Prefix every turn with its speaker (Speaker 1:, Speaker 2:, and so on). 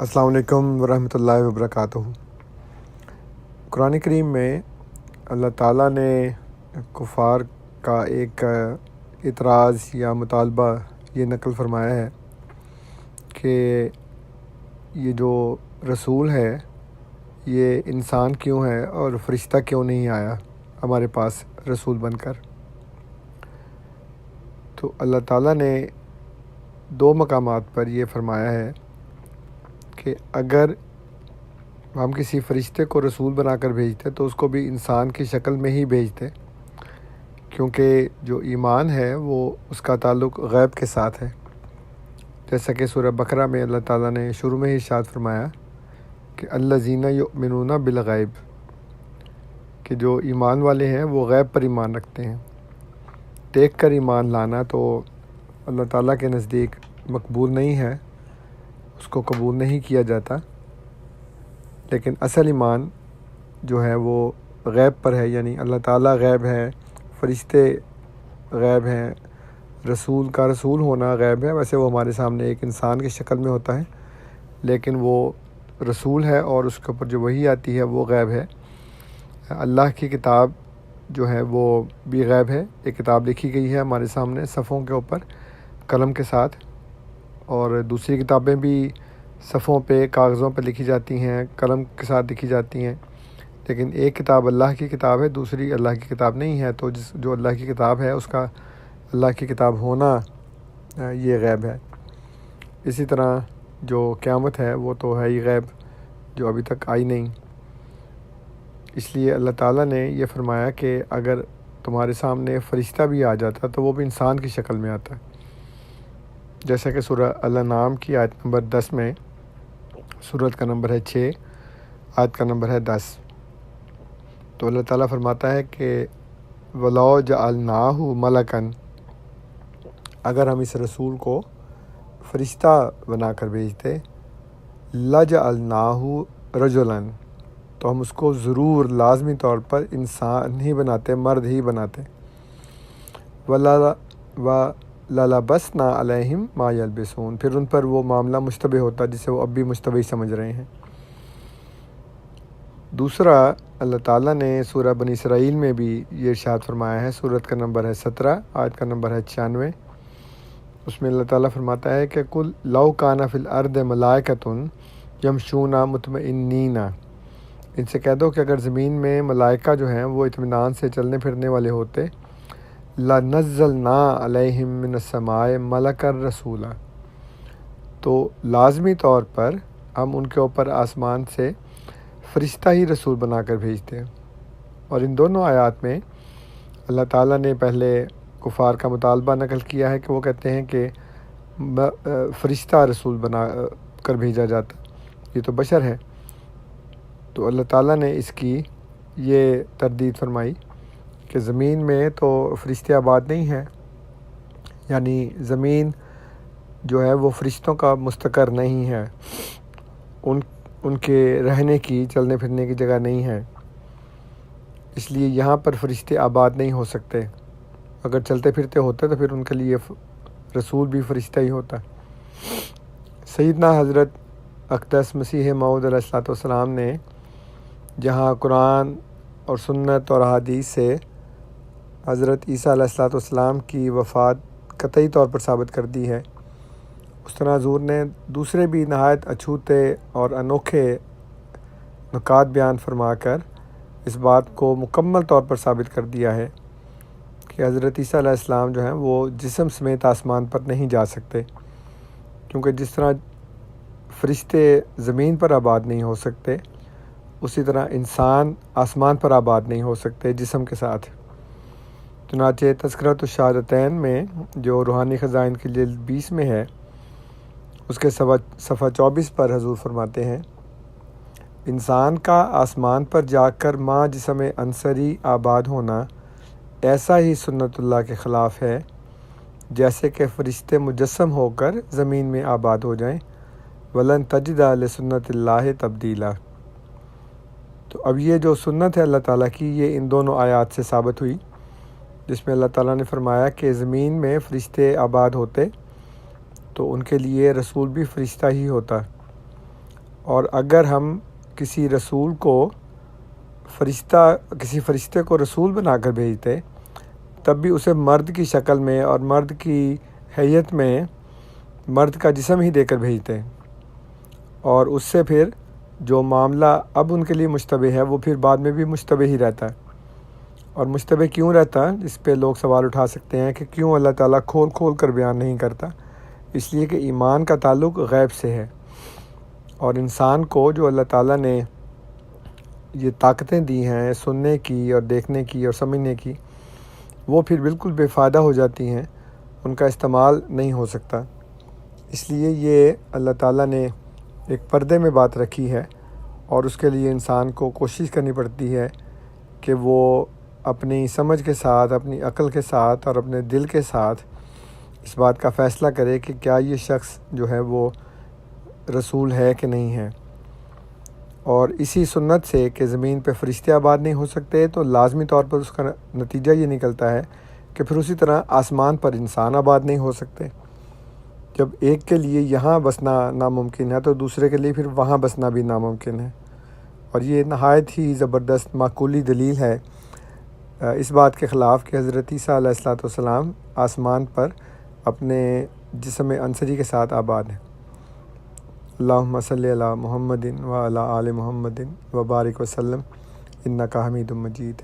Speaker 1: السلام علیکم ورحمۃ اللہ وبرکاتہ۔ قرآن کریم میں اللہ تعالیٰ نے کفار کا ایک اعتراض یا مطالبہ یہ نقل فرمایا ہے کہ یہ جو رسول ہے یہ انسان کیوں ہے اور فرشتہ کیوں نہیں آیا ہمارے پاس رسول بن کر۔ تو اللہ تعالیٰ نے دو مقامات پر یہ فرمایا ہے کہ اگر ہم کسی فرشتے کو رسول بنا کر بھیجتے تو اس کو بھی انسان کی شکل میں ہی بھیجتے، کیونکہ جو ایمان ہے وہ اس کا تعلق غیب کے ساتھ ہے، جیسا کہ سورہ بقرہ میں اللہ تعالیٰ نے شروع میں ہی ارشاد فرمایا کہ الذین یؤمنون بالغیب، کہ جو ایمان والے ہیں وہ غیب پر ایمان رکھتے ہیں۔ دیکھ کر ایمان لانا تو اللہ تعالیٰ کے نزدیک مقبول نہیں ہے، اس کو قبول نہیں کیا جاتا، لیکن اصل ایمان جو ہے وہ غیب پر ہے، یعنی اللہ تعالیٰ غیب ہے، فرشتے غیب ہیں، رسول کا رسول ہونا غیب ہے۔ ویسے وہ ہمارے سامنے ایک انسان کی شکل میں ہوتا ہے، لیکن وہ رسول ہے اور اس کے اوپر جو وحی آتی ہے وہ غیب ہے۔ اللہ کی کتاب جو ہے وہ بھی غیب ہے، ایک کتاب لکھی گئی ہے ہمارے سامنے صفحوں کے اوپر قلم کے ساتھ، اور دوسری کتابیں بھی صفحوں پہ کاغذوں پہ لکھی جاتی ہیں، قلم کے ساتھ لکھی جاتی ہیں، لیکن ایک کتاب اللہ کی کتاب ہے، دوسری اللہ کی کتاب نہیں ہے۔ تو جو اللہ کی کتاب ہے اس کا اللہ کی کتاب ہونا یہ غیب ہے۔ اسی طرح جو قیامت ہے وہ تو ہے ہی غیب، جو ابھی تک آئی نہیں۔ اس لیے اللہ تعالیٰ نے یہ فرمایا کہ اگر تمہارے سامنے فرشتہ بھی آ جاتا تو وہ بھی انسان کی شکل میں آتا ہے، جیسا کہ سورہ الانعام کی آیت نمبر 10 میں، سورت کا نمبر ہے 6، آیت کا نمبر ہے 10۔ تو اللہ تعالیٰ فرماتا ہے کہ وَلَوْ جَعَلْنَاهُ مَلَكًا، اگر ہم اس رسول کو فرشتہ بنا کر بھیجتے، لَجَعَلْنَاهُ رَجُلًا، تو ہم اس کو ضرور لازمی طور پر انسان ہی بناتے، مرد ہی بناتے۔ وَلَلَبَسْنَا عَلَيْهِمْ مَا يَلْبِسُونَ، پھر ان پر وہ معاملہ مشتبہ ہوتا جسے وہ اب بھی مشتبہ سمجھ رہے ہیں۔ دوسرا، اللہ تعالیٰ نے سورہ بنی اسرائیل میں بھی یہ ارشاد فرمایا ہے، سورت کا نمبر ہے 17، آیت کا نمبر ہے 96۔ اس میں اللہ تعالیٰ فرماتا ہے کہ قُلْ لَوْ كَانَ فِي الْأَرْضِ مَلَائِكَةٌ يَمْشُونَ مُطْمَئِنِّينَ، ان سے کہہ دو کہ اگر زمین میں ملائکہ جو ہیں وہ اطمینان سے چلنے پھرنے والے ہوتے، لَنَزَّلْنَا عَلَيْهِم مِّنَ السَّمَاءِ مَلَكًا رَسُولًا، تو لازمی طور پر ہم ان کے اوپر آسمان سے فرشتہ ہی رسول بنا کر بھیجتے ہیں۔ اور ان دونوں آیات میں اللہ تعالیٰ نے پہلے کفار کا مطالبہ نقل کیا ہے کہ وہ کہتے ہیں کہ فرشتہ رسول بنا کر بھیجا جاتا، یہ تو بشر ہے۔ تو اللہ تعالیٰ نے اس کی یہ تردید فرمائی کہ زمین میں تو فرشتے آباد نہیں ہیں، یعنی زمین جو ہے وہ فرشتوں کا مستقر نہیں ہے، ان کے رہنے کی، چلنے پھرنے کی جگہ نہیں ہے، اس لیے یہاں پر فرشتے آباد نہیں ہو سکتے۔ اگر چلتے پھرتے ہوتے تو پھر ان کے لیے رسول بھی فرشتہ ہی ہوتا۔ سیدنا حضرت اقدس مسیح موعود علیہ الصلوۃ والسلام نے جہاں قرآن اور سنت اور احادیث سے حضرت عیسیٰ علیہ الصلوۃ والسلام کی وفات قطعی طور پر ثابت کر دی ہے، اس طرح حضور نے دوسرے بھی نہایت اچھوتے اور انوکھے نکات بیان فرما کر اس بات کو مکمل طور پر ثابت کر دیا ہے کہ حضرت عیسیٰ علیہ السلام جو ہیں وہ جسم سمیت آسمان پر نہیں جا سکتے، کیونکہ جس طرح فرشتے زمین پر آباد نہیں ہو سکتے، اسی طرح انسان آسمان پر آباد نہیں ہو سکتے جسم کے ساتھ۔ چنانچہ تذکرۃ الشہادتین میں جو روحانی خزائن کی جلد 20 میں ہے، اس کے صفحہ 24 پر حضور فرماتے ہیں، انسان کا آسمان پر جا کر ماں جسم عنصری آباد ہونا ایسا ہی سنت اللہ کے خلاف ہے جیسے کہ فرشتے مجسم ہو کر زمین میں آباد ہو جائیں، وَلَن تَجِدَ لِسُنَّتِ اللَّهِ تَبْدِيلًا۔ تو اب یہ جو سنت ہے اللہ تعالیٰ کی، یہ ان دونوں آیات سے ثابت ہوئی، جس میں اللہ تعالیٰ نے فرمایا کہ زمین میں فرشتے آباد ہوتے تو ان کے لیے رسول بھی فرشتہ ہی ہوتا، اور اگر ہم کسی فرشتے کو رسول بنا کر بھیجتے تب بھی اسے مرد کی شکل میں اور مرد کی حیت میں مرد کا جسم ہی دے کر بھیجتے، اور اس سے پھر جو معاملہ اب ان کے لیے مشتبہ ہے وہ پھر بعد میں بھی مشتبہ ہی رہتا ہے۔ اور مشتبہ کیوں رہتا ہے؟ اس پہ لوگ سوال اٹھا سکتے ہیں کہ کیوں اللہ تعالیٰ کھول کر بیان نہیں کرتا؟ اس لیے کہ ایمان کا تعلق غیب سے ہے، اور انسان کو جو اللہ تعالیٰ نے یہ طاقتیں دی ہیں سننے کی اور دیکھنے کی اور سمجھنے کی، وہ پھر بالکل بے فائدہ ہو جاتی ہیں، ان کا استعمال نہیں ہو سکتا۔ اس لیے یہ اللہ تعالیٰ نے ایک پردے میں بات رکھی ہے، اور اس کے لیے انسان کو کوشش کرنی پڑتی ہے کہ وہ اپنی سمجھ کے ساتھ، اپنی عقل کے ساتھ اور اپنے دل کے ساتھ اس بات کا فیصلہ کرے کہ کیا یہ شخص جو ہے وہ رسول ہے کہ نہیں ہے۔ اور اسی سنت سے کہ زمین پہ فرشتے آباد نہیں ہو سکتے، تو لازمی طور پر اس کا نتیجہ یہ نکلتا ہے کہ پھر اسی طرح آسمان پر انسان آباد نہیں ہو سکتے۔ جب ایک کے لیے یہاں بسنا ناممکن ہے تو دوسرے کے لیے پھر وہاں بسنا بھی ناممکن ہے، اور یہ نہایت ہی زبردست معقولی دلیل ہے اس بات کے خلاف کہ حضرت عیسیٰ علیہ الصلوۃ والسلام آسمان پر اپنے جسم عنصری کے ساتھ آباد ہیں۔ اللہم صلی علی محمد و علی آل محمد و بارک وسلم انک حمید مجید۔